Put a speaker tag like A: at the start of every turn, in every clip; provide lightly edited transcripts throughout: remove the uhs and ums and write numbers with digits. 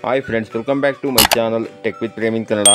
A: Hi friends, welcome back to my channel tech with Prem in Kannada.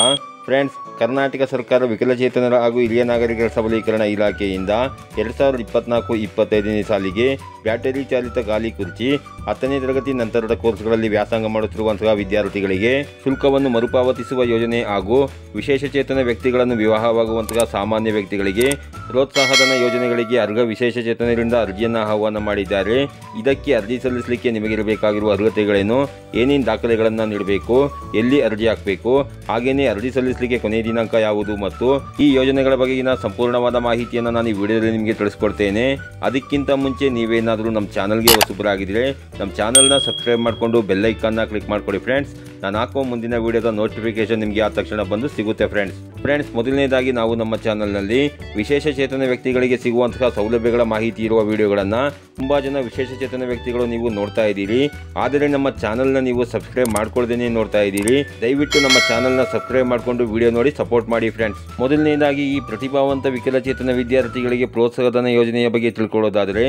A: Friends, Karnataka ಸರ್ಕಾರ ವಿಕಲಚೇತನರ ಹಾಗೂ ಹಿರಿಯ ನಾಗರಿಕರ ಸಬಲೀಕರಣ ಇಲಾಖೆಯಿಂದ 2024-25ನೇ ಸಾಲಿಗೆ ಬ್ಯಾಟರಿ ಚಾಲಿತ ಗಾಲಿ ಕುರ್ಚಿ 10ನೇ ತರಗತಿ ನಂತರದ ಕೋರ್ಸ್ಗಳಲ್ಲಿ ವ್ಯಾಸಂಗ ಮಾಡುತ್ತಿರುವಂತಹ ವಿದ್ಯಾರ್ಥಿಗಳಿಗೆ ಶುಲ್ಕವನ್ನು ಮರುಪಾವತಿಸುವ ಯೋಜನೆ ಹಾಗೂ ವಿಶೇಷಚೇತನ ವ್ಯಕ್ತಿಗಳನ್ನು ವಿವಾಹವಾಗುವಂತಹ ಸಾಮಾನ್ಯ ವ್ಯಕ್ತಿಗಳಿಗೆ ಪ್ರೋತ್ಸಾಹಧನ ಯೋಜನೆಗಳಿಗೆ ಅರ್ಹ ವಿಶೇಷಚೇತನರಿಂದ ಅರ್ಜಿಯನ್ನು ಆಹ್ವಾನ ಮಾಡಿದ್ದಾರೆ. ಇದಕ್ಕೆ ಅರ್ಜಿ ಸಲ್ಲಿಸಲಿಕ್ಕೆ ನಿಮಗಿರಬೇಕಾಗಿರುವ ಅರ್ಹತೆಗಳೇನು, ಏನೇನು ದಾಖಲೆಗಳನ್ನು ನೀಡಬೇಕು, ಎಲ್ಲಿ ಅರ್ಜಿ ಹಾಕಬೇಕು, ಹಾಗೆಯೇ ಅರ್ಜಿ ಸಲ್ಲಿಸಲಿಕ್ಕೆ ಕೊನೆಯ ದಿನಾಂಕ ಯಾವುದು ಮತ್ತು ಈ ಯೋಜನೆಗಳ ಬಗೆಗಿನ ಸಂಪೂರ್ಣವಾದ ಮಾಹಿತಿಯನ್ನು ನಾನು ಈ ವಿಡಿಯೋದಲ್ಲಿ ನಿಮಗೆ ತಿಳಿಸ್ಕೊಡ್ತೇನೆ. ಅದಕ್ಕಿಂತ ಮುಂಚೆ ನೀವೇನಾದರೂ ನಮ್ಮ ಚಾನಲ್ಗೆ ಹೊಸಬರಾಗಿದ್ದರೆ ನಮ್ಮ ಚಾನಲ್ನ ಸಬ್ಸ್ಕ್ರೈಬ್ ಮಾಡಿಕೊಂಡು ಬೆಲ್ ಐಕಾನ್ನ ಕ್ಲಿಕ್ ಮಾಡಿಕೊಡಿ ಫ್ರೆಂಡ್ಸ್. ನಾನು ಹಾಕುವ ಮುಂದಿನ ವಿಡಿಯೋದ ನೋಟಿಫಿಕೇಶನ್ ನಿಮಗೆ ಆ ತಕ್ಷಣ ಬಂದು ಸಿಗುತ್ತೆ ಫ್ರೆಂಡ್ಸ್. ಮೊದಲನೇದಾಗಿ ನಾವು ನಮ್ಮ ಚಾನಲ್ನಲ್ಲಿ ವಿಶೇಷಚೇತನ ವ್ಯಕ್ತಿಗಳಿಗೆ ಸಿಗುವಂತಹ ಸೌಲಭ್ಯಗಳ ಮಾಹಿತಿ ಇರುವ ವಿಡಿಯೋಗಳನ್ನು ತುಂಬ ಜನ ವಿಶೇಷಚೇತನ ವ್ಯಕ್ತಿಗಳು ನೀವು ನೋಡ್ತಾ ಇದ್ದೀರಿ, ಆದರೆ ನಮ್ಮ ಚಾನಲ್ನ ನೀವು ಸಬ್ಸ್ಕ್ರೈಬ್ ಮಾಡ್ಕೊಳ್ದೇನೆ ನೋಡ್ತಾ ಇದ್ದೀರಿ. ದಯವಿಟ್ಟು ನಮ್ಮ ಚಾನಲ್ನ ಸಬ್ಸ್ಕ್ರೈಬ್ ಮಾಡಿಕೊಂಡು ವಿಡಿಯೋ ನೋಡಿ ಸಪೋರ್ಟ್ ಮಾಡಿ ಫ್ರೆಂಡ್ಸ್. ಮೊದಲನೇದಾಗಿ ಈ ಪ್ರತಿಭಾವಂತ ವಿಕಲಚೇತನ ವಿದ್ಯಾರ್ಥಿಗಳಿಗೆ ಪ್ರೋತ್ಸಾಹಧನ ಯೋಜನೆಯ ಬಗ್ಗೆ ತಿಳ್ಕೊಳ್ಳೋದಾದರೆ,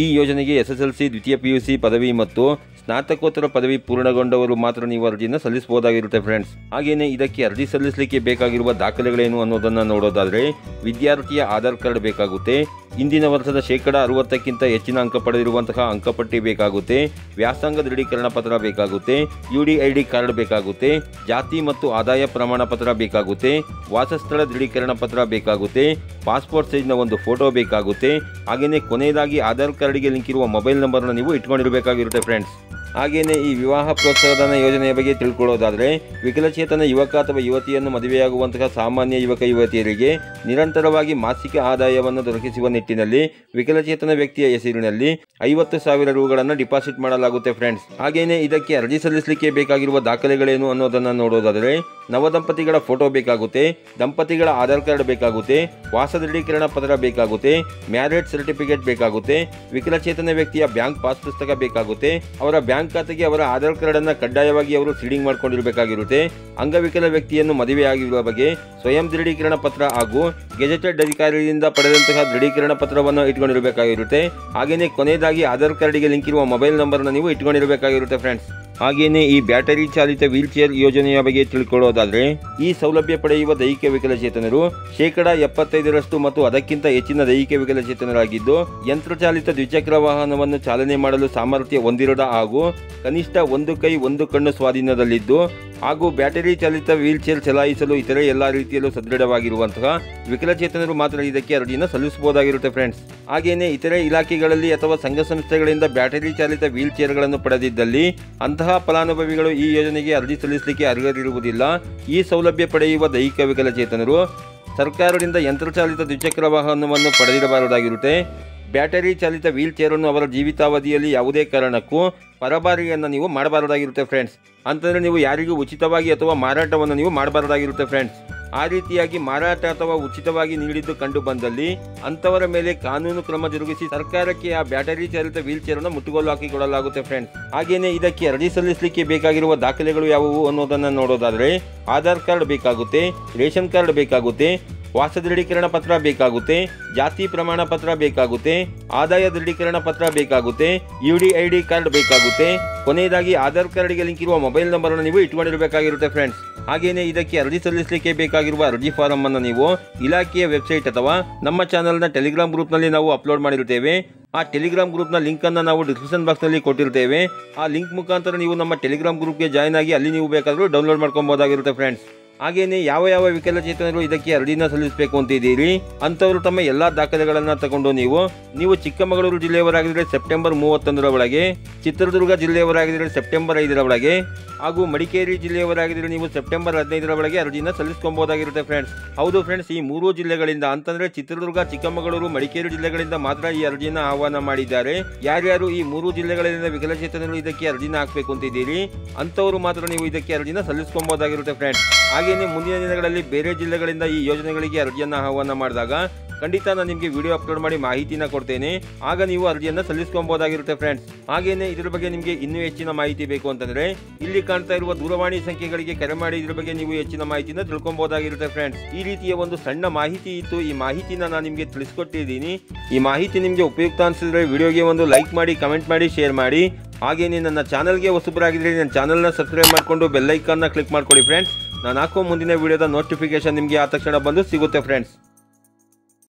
A: ಈ ಯೋಜನೆಗೆ SSLC, ದ್ವಿತೀಯ PUC ಪದವಿ ಮತ್ತು ಸ್ನಾತಕೋತ್ತರ ಪದವಿ ಪೂರ್ಣಗೊಂಡವರು ಮಾತ್ರ ನೀವು ಅರ್ಜಿಯನ್ನು ಸಲ್ಲಿಸಬಹುದಾಗಿರುತ್ತೆ ಫ್ರೆಂಡ್ಸ್. ಹಾಗೆಯೇ ಇದಕ್ಕೆ ಅರ್ಜಿ ಸಲ್ಲಿಸಲಿಕ್ಕೆ ಬೇಕಾಗಿರುವ ದಾಖಲೆಗಳೇನು ಅನ್ನೋದನ್ನು ನೋಡೋದಾದರೆ, ವಿದ್ಯಾರ್ಥಿಯ ಆಧಾರ್ ಕಾರ್ಡ್ ಬೇಕಾಗುತ್ತೆ, ಇಂದಿನ ವರ್ಷದ 60%ಕ್ಕಿಂತ ಹೆಚ್ಚಿನ ಅಂಕ ಪಡೆದಿರುವಂತಹ ಅಂಕಪಟ್ಟಿ ಬೇಕಾಗುತ್ತೆ, ವ್ಯಾಸಂಗ ದೃಢೀಕರಣ ಪತ್ರ ಬೇಕಾಗುತ್ತೆ, UDID ಕಾರ್ಡ್ ಬೇಕಾಗುತ್ತೆ, ಜಾತಿ ಮತ್ತು ಆದಾಯ ಪ್ರಮಾಣ ಪತ್ರ ಬೇಕಾಗುತ್ತೆ, ವಾಸಸ್ಥಳ ದೃಢೀಕರಣ ಪತ್ರ ಬೇಕಾಗುತ್ತೆ, ಪಾಸ್ಪೋರ್ಟ್ ಸೈಜ್ನ ಒಂದು ಫೋಟೋ ಬೇಕಾಗುತ್ತೆ. ಹಾಗೆಯೇ ಕೊನೆಯದಾಗಿ ಆಧಾರ್ ಕಾರ್ಡ್ಗೆ ಲಿಂಕ್ ಇರುವ ಮೊಬೈಲ್ ನಂಬರ್ನ ನೀವು ಇಟ್ಕೊಂಡಿರಬೇಕಾಗಿರುತ್ತೆ ಫ್ರೆಂಡ್ಸ್. ಹಾಗೆಯೇ ಈ ವಿವಾಹ ಪ್ರೋತ್ಸಾಹಧನ ಯೋಜನೆಯ ಬಗ್ಗೆ ತಿಳ್ಕೊಳ್ಳೋದಾದರೆ, ವಿಕಲಚೇತನ ಯುವಕ ಅಥವಾ ಯುವತಿಯನ್ನು ಮದುವೆಯಾಗುವಂತಹ ಸಾಮಾನ್ಯ ಯುವಕ ಯುವತಿಯರಿಗೆ ನಿರಂತರವಾಗಿ ಮಾಸಿಕ ಆದಾಯವನ್ನು ದೊರಕಿಸುವ ನಿಟ್ಟಿನಲ್ಲಿ ವಿಕಲಚೇತನ ವ್ಯಕ್ತಿಯ ಹೆಸರಿನಲ್ಲಿ 50,000 ರೂಗಳನ್ನು ಡಿಪಾಸಿಟ್ ಮಾಡಲಾಗುತ್ತೆ ಫ್ರೆಂಡ್ಸ್. ಹಾಗೆಯೇ ಇದಕ್ಕೆ ಅರ್ಜಿ ಸಲ್ಲಿಸಲಿಕ್ಕೆ ಬೇಕಾಗಿರುವ ದಾಖಲೆಗಳೇನು ಅನ್ನೋದನ್ನು ನೋಡೋದಾದರೆ, ನವದಂಪತಿಗಳ ಫೋಟೋ ಬೇಕಾಗುತ್ತೆ, ದಂಪತಿಗಳ ಆಧಾರ್ ಕಾರ್ಡ್ ಬೇಕಾಗುತ್ತೆ, ವಾಸ ದೃಢೀಕರಣ ಪತ್ರ ಬೇಕಾಗುತ್ತೆ, ಮ್ಯಾರೇಜ್ ಸರ್ಟಿಫಿಕೇಟ್ ಬೇಕಾಗುತ್ತೆ, ವಿಕಲಚೇತನ ವ್ಯಕ್ತಿಯ ಬ್ಯಾಂಕ್ ಪಾಸ್ ಪುಸ್ತಕ ಬೇಕಾಗುತ್ತೆ, ಅವರ ಬ್ಯಾಂಕ್ ಖಾತೆಗೆ ಅವರ ಆಧಾರ್ ಕಾರ್ಡ್ ಅನ್ನು ಕಡ್ಡಾಯವಾಗಿ ಅವರು ಸೀಡಿಂಗ್ ಮಾಡ್ಕೊಂಡಿರಬೇಕಾಗಿರುತ್ತೆ, ಅಂಗವಿಕಲ ವ್ಯಕ್ತಿಯನ್ನು ಮದುವೆಯಾಗಿರುವ ಬಗ್ಗೆ ಸ್ವಯಂ ದೃಢೀಕರಣ ಪತ್ರ ಹಾಗೂ ಗೆಜೆಟೆಡ್ ಅಧಿಕಾರಿಯಿಂದ ಪಡೆದಂತಹ ದೃಢೀಕರಣ ಪತ್ರವನ್ನು ಇಟ್ಕೊಂಡಿರಬೇಕಾಗಿರುತ್ತೆ. ಹಾಗೆಯೇ ಕೊನೆಯದಾಗಿ ಆಧಾರ್ ಕಾರ್ಡ್ಗೆ ಲಿಂಕ್ ಇರುವ ಮೊಬೈಲ್ ನಂಬರ್ನ ನೀವು ಇಟ್ಕೊಂಡಿರಬೇಕಾಗಿರುತ್ತೆ ಫ್ರೆಂಡ್ಸ್. ಹಾಗೆಯೇ ಈ ಬ್ಯಾಟರಿ ಚಾಲಿತ ವೀಲ್ ಚೇರ್ ಯೋಜನೆಯ ಬಗ್ಗೆ ತಿಳ್ಕೊಳ್ಳೋದಾದರೆ, ಈ ಸೌಲಭ್ಯ ಪಡೆಯುವ ದೈಹಿಕ ವಿಕಲಚೇತನರು 75% ಮತ್ತು ಅದಕ್ಕಿಂತ ಹೆಚ್ಚಿನ ದೈಹಿಕ ವಿಕಲಚೇತನರಾಗಿದ್ದು, ಯಂತ್ರಚಾಲಿತ ದ್ವಿಚಕ್ರ ವಾಹನವನ್ನು ಚಾಲನೆ ಮಾಡಲು ಸಾಮರ್ಥ್ಯ ಹೊಂದಿರದ ಹಾಗೂ ಕನಿಷ್ಠ ಒಂದು ಕೈ ಒಂದು ಕಣ್ಣು ಸ್ವಾಧೀನದಲ್ಲಿದ್ದು ಹಾಗೂ ಬ್ಯಾಟರಿ ಚಾಲಿತ ವೀಲ್ ಚೇರ್ ಚಲಾಯಿಸಲು ಇತರೆ ಎಲ್ಲ ರೀತಿಯಲ್ಲೂ ಸದೃಢವಾಗಿರುವಂತಹ ವಿಕಲಚೇತನರು ಮಾತ್ರ ಇದಕ್ಕೆ ಅರ್ಜಿಯನ್ನು ಸಲ್ಲಿಸಬಹುದಾಗಿರುತ್ತೆ ಫ್ರೆಂಡ್ಸ್. ಹಾಗೆಯೇ ಇತರೆ ಇಲಾಖೆಗಳಲ್ಲಿ ಅಥವಾ ಸಂಘ ಸಂಸ್ಥೆಗಳಿಂದ ಬ್ಯಾಟರಿ ಚಾಲಿತ ವೀಲ್ ಚೇರ್ಗಳನ್ನು ಪಡೆದಿದ್ದಲ್ಲಿ ಅಂತಹ ಫಲಾನುಭವಿಗಳು ಈ ಯೋಜನೆಗೆ ಅರ್ಜಿ ಸಲ್ಲಿಸಲಿಕ್ಕೆ ಅರ್ಹರಿರುವುದಿಲ್ಲ. ಈ ಸೌಲಭ್ಯ ಪಡೆಯುವ ದೈಹಿಕ ವಿಕಲಚೇತನರು ಸರ್ಕಾರದಿಂದ ಯಂತ್ರಚಾಲಿತ ದ್ವಿಚಕ್ರ ವಾಹನವನ್ನು ಪಡೆದಿರಬಾರದಾಗಿರುತ್ತೆ. ಬ್ಯಾಟರಿ ಚಾಲಿತ ವೀಲ್ ಚೇರನ್ನು ಅವರ ಜೀವಿತಾವಧಿಯಲ್ಲಿ ಯಾವುದೇ ಕಾರಣಕ್ಕೂ ಪರಭಾರಿಯನ್ನು ನೀವು ಮಾಡಬಾರದಾಗಿರುತ್ತೆ ಫ್ರೆಂಡ್ಸ್. ಅಂತಂದರೆ ನೀವು ಯಾರಿಗೂ ಉಚಿತವಾಗಿ ಅಥವಾ ಮಾರಾಟವನ್ನು ನೀವು ಮಾಡಬಾರದಾಗಿರುತ್ತೆ ಫ್ರೆಂಡ್ಸ್. ಆ ರೀತಿಯಾಗಿ ಮಾರಾಟ ಅಥವಾ ಉಚಿತವಾಗಿ ನೀಡಿದ್ದು ಕಂಡು ಬಂದಲ್ಲಿ ಅಂಥವರ ಮೇಲೆ ಕಾನೂನು ಕ್ರಮ ಜರುಗಿಸಿ ಸರ್ಕಾರಕ್ಕೆ ಆ ಬ್ಯಾಟರಿ ಚಾಲಿತ ವೀಲ್ ಚೇರನ್ನು ಮುಟ್ಟುಗೋಲು ಹಾಕಿಕೊಡಲಾಗುತ್ತೆ ಫ್ರೆಂಡ್ಸ್. ಹಾಗೆಯೇ ಇದಕ್ಕೆ ಅರ್ಜಿ ಸಲ್ಲಿಸಲಿಕ್ಕೆ ಬೇಕಾಗಿರುವ ದಾಖಲೆಗಳು ಯಾವುವು ಅನ್ನೋದನ್ನು ನೋಡೋದಾದರೆ, ಆಧಾರ್ ಕಾರ್ಡ್ ಬೇಕಾಗುತ್ತೆ, ರೇಷನ್ ಕಾರ್ಡ್ ಬೇಕಾಗುತ್ತೆ, ವಾಸ ದೃಢೀಕರಣ ಪತ್ರ ಬೇಕಾಗುತ್ತೆ, ಜಾತಿ ಪ್ರಮಾಣ ಪತ್ರ ಬೇಕಾಗುತ್ತೆ, ಆದಾಯ ದೃಢೀಕರಣ ಪತ್ರ ಬೇಕಾಗುತ್ತೆ, UDID ಕಾರ್ಡ್ ಬೇಕಾಗುತ್ತೆ, ಕೊನೆಯದಾಗಿ ಆಧಾರ್ ಕಾರ್ಡ್ಗೆ ಲಿಂಕ್ ಇರುವ ಮೊಬೈಲ್ ನಂಬರನ್ನು ನೀವು ಇಟ್ಕೊಂಡಿರಬೇಕಾಗಿರುತ್ತೆ ಫ್ರೆಂಡ್ಸ್. ಹಾಗೆಯೇ ಇದಕ್ಕೆ ಅರ್ಜಿ ಸಲ್ಲಿಸಲಿಕ್ಕೆ ಬೇಕಾಗಿರುವ ಅರ್ಜಿ ಫಾರಂ ಅನ್ನು ನೀವು ಇಲಾಖೆಯ ವೆಬ್ಸೈಟ್ ಅಥವಾ ನಮ್ಮ ಚಾನಲ್ನ ಟೆಲಿಗ್ರಾಮ್ ಗ್ರೂಪ್ನಲ್ಲಿ ನಾವು ಅಪ್ಲೋಡ್ ಮಾಡಿರ್ತೇವೆ. ಆ ಟೆಲಿಗ್ರಾಮ್ ಗ್ರೂಪ್ನ ಲಿಂಕನ್ನು ನಾವು ಡಿಸ್ಕ್ರಿಪ್ಷನ್ ಬಾಕ್ಸ್ನಲ್ಲಿ ಕೊಟ್ಟಿರ್ತೇವೆ. ಆ ಲಿಂಕ್ ಮುಖಾಂತರ ನೀವು ನಮ್ಮ ಟೆಲಿಗ್ರಾಮ್ ಗ್ರೂಪ್ಗೆ ಜಾಯ್ನ್ ಆಗಿ ಅಲ್ಲಿ ನೀವು ಬೇಕಾದರೂ ಡೌನ್ಲೋಡ್ ಮಾಡ್ಕೊಬೋದಾಗಿರುತ್ತೆ ಫ್ರೆಂಡ್ಸ್. ಹಾಗೆಯೇ ಯಾವ ವಿಕಲಚೇತನರು ಇದಕ್ಕೆ ಅರ್ಜಿನ ಸಲ್ಲಿಸಬೇಕು ಅಂತಿದ್ದೀರಿ ಅಂಥವರು ತಮ್ಮ ಎಲ್ಲ ದಾಖಲೆಗಳನ್ನು ತಗೊಂಡು ನೀವು ಚಿಕ್ಕಮಗಳೂರು ಜಿಲ್ಲೆಯವರಾಗಿದ್ದರೆ ಸೆಪ್ಟೆಂಬರ್ 31ರ ಒಳಗೆ, ಚಿತ್ರದುರ್ಗ ಜಿಲ್ಲೆಯವರಾಗಿದ್ದರೆ ಸೆಪ್ಟೆಂಬರ್ 5ರ ಒಳಗೆ ಹಾಗೂ ಮಡಿಕೇರಿ ಜಿಲ್ಲೆಯವರಾಗಿದ್ದರೆ ನೀವು ಸೆಪ್ಟೆಂಬರ್ 15ರ ಒಳಗೆ ಅರ್ಜಿನ ಸಲ್ಲಿಸ್ಕೊಬೋದಾಗಿರುತ್ತೆ ಫ್ರೆಂಡ್ಸ್. ಹೌದು ಫ್ರೆಂಡ್ಸ್, ಈ 3 ಜಿಲ್ಲೆಗಳಿಂದ ಅಂತಂದರೆ ಚಿತ್ರದುರ್ಗ, ಚಿಕ್ಕಮಗಳೂರು, ಮಡಿಕೇರಿ ಜಿಲ್ಲೆಗಳಿಂದ ಮಾತ್ರ ಈ ಅರ್ಜಿನ ಆಹ್ವಾನ ಮಾಡಿದ್ದಾರೆ. ಯಾರ್ಯಾರು ಈ 3 ಜಿಲ್ಲೆಗಳಿಂದ ವಿಕಲಚೇತನರು ಇದಕ್ಕೆ ಅರ್ಜಿನ ಹಾಕಬೇಕು ಅಂತಿದ್ದೀರಿ ಅಂಥವರು ಮಾತ್ರ ನೀವು ಇದಕ್ಕೆ ಅರ್ಜಿನ ಸಲ್ಲಿಸ್ಕೊಬೋದಾಗಿರುತ್ತೆ ಫ್ರೆಂಡ್ಸ್. ಹಾಗೆಯೇ ಮುಂದಿನ ದಿನಗಳಲ್ಲಿ ಬೇರೆ ಜಿಲ್ಲೆಗಳಿಂದ ಈ ಯೋಜನೆಗಳಿಗೆ ಅರ್ಜಿಯನ್ನು ಆಹ್ವಾನ ಮಾಡಿದಾಗ ಖಂಡಿತ ನಾನು ನಿಮಗೆ ವಿಡಿಯೋ ಅಪ್ಲೋಡ್ ಮಾಡಿ ಮಾಹಿತಿನ ಕೊಡ್ತೇನೆ. ಆಗ ನೀವು ಅರ್ಜಿಯನ್ನು ಸಲ್ಲಿಸ್ಕೊಬಹುದಾಗಿರುತ್ತೆ ಫ್ರೆಂಡ್ಸ್. ಹಾಗೇನೆ ಇದ್ರ ಬಗ್ಗೆ ನಿಮಗೆ ಇನ್ನೂ ಹೆಚ್ಚಿನ ಮಾಹಿತಿ ಬೇಕು ಅಂತಂದ್ರೆ ಇಲ್ಲಿ ಕಾಣ್ತಾ ಇರುವ ದೂರವಾಣಿ ಸಂಖ್ಯೆಗಳಿಗೆ ಕರೆ ಮಾಡಿ ಇದ್ರ ಬಗ್ಗೆ ನೀವು ಹೆಚ್ಚಿನ ಮಾಹಿತಿನ ತಿಳ್ಕೊಬಹುದಾಗಿರುತ್ತೆ ಫ್ರೆಂಡ್ಸ್. ಈ ರೀತಿಯ ಒಂದು ಸಣ್ಣ ಮಾಹಿತಿ ಇತ್ತು, ಈ ಮಾಹಿತಿನ ನಾನು ನಿಮಗೆ ತಿಳಿಸ್ಕೊಟ್ಟಿದ್ದೀನಿ. ಈ ಮಾಹಿತಿ ನಿಮಗೆ ಉಪಯುಕ್ತ ಅನಿಸಿದ್ರೆ ವಿಡಿಯೋಗೆ ಒಂದು ಲೈಕ್ ಮಾಡಿ, ಕಮೆಂಟ್ ಮಾಡಿ, ಶೇರ್ ಮಾಡಿ. ಹಾಗೇನೆ ನನ್ನ ಚಾನಲ್ಗೆ ಹೊಸಬರಾಗಿದ್ರೆ ನನ್ನ ಚಾನಲ್ನ ಸಬ್ಸ್ಕ್ರೈಬ್ ಮಾಡಿಕೊಂಡು ಬೆಲ್ ಐಕಾನ್ನ ಕ್ಲಿಕ್ ಮಾಡ್ಕೊಳ್ಳಿ ಫ್ರೆಂಡ್ಸ್. ನಾನು ಹಾಕೋ ಮುಂದಿನ ವಿಡಿಯೋದ ನೋಟಿಫಿಕೇಶನ್ ನಿಮಗೆ ಆ ತಕ್ಷಣ ಬಂದು ಸಿಗುತ್ತೆ ಫ್ರೆಂಡ್ಸ್.